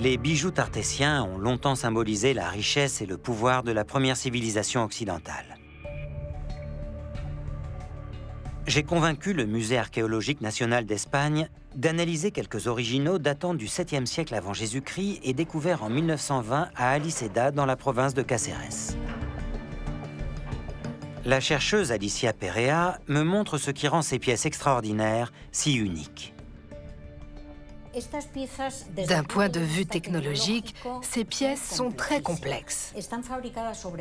Les bijoux tartésiens ont longtemps symbolisé la richesse et le pouvoir de la première civilisation occidentale. J'ai convaincu le Musée archéologique national d'Espagne d'analyser quelques originaux datant du 7e siècle avant Jésus-Christ et découverts en 1920 à Aliceda, dans la province de Cáceres. La chercheuse Alicia Perea me montre ce qui rend ces pièces extraordinaires si uniques. D'un point de vue technologique, ces pièces sont très complexes.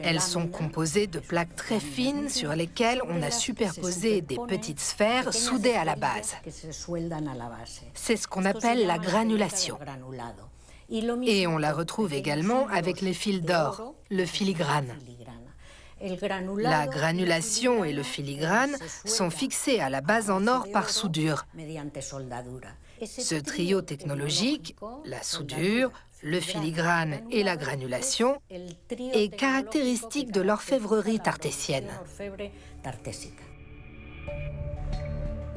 Elles sont composées de plaques très fines sur lesquelles on a superposé des petites sphères soudées à la base. C'est ce qu'on appelle la granulation. Et on la retrouve également avec les fils d'or, le filigrane. La granulation et le filigrane sont fixés à la base en or par soudure. Ce trio technologique, la soudure, le filigrane et la granulation, est caractéristique de l'orfèvrerie tartésienne.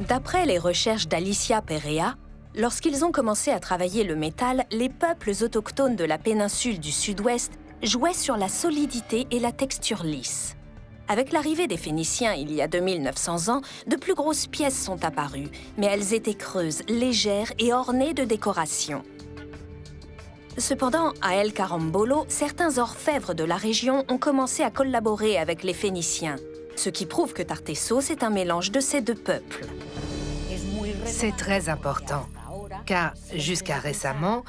D'après les recherches d'Alicia Perea, lorsqu'ils ont commencé à travailler le métal, les peuples autochtones de la péninsule du Sud-Ouest jouaient sur la solidité et la texture lisse. Avec l'arrivée des Phéniciens il y a 2900 ans, de plus grosses pièces sont apparues, mais elles étaient creuses, légères et ornées de décorations. Cependant, à El Carambolo, certains orfèvres de la région ont commencé à collaborer avec les Phéniciens, ce qui prouve que Tartessos est un mélange de ces deux peuples. C'est très important, car jusqu'à récemment,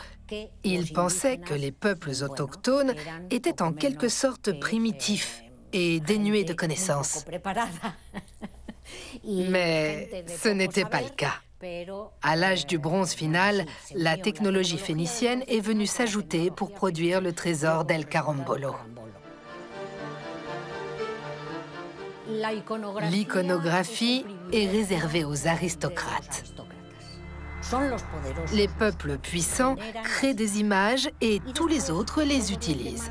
ils pensaient que les peuples autochtones étaient en quelque sorte primitifs et dénués de connaissances. Mais ce n'était pas le cas. À l'âge du bronze final, la technologie phénicienne est venue s'ajouter pour produire le trésor d'El Carambolo. L'iconographie est réservée aux aristocrates. Les peuples puissants créent des images et tous les autres les utilisent.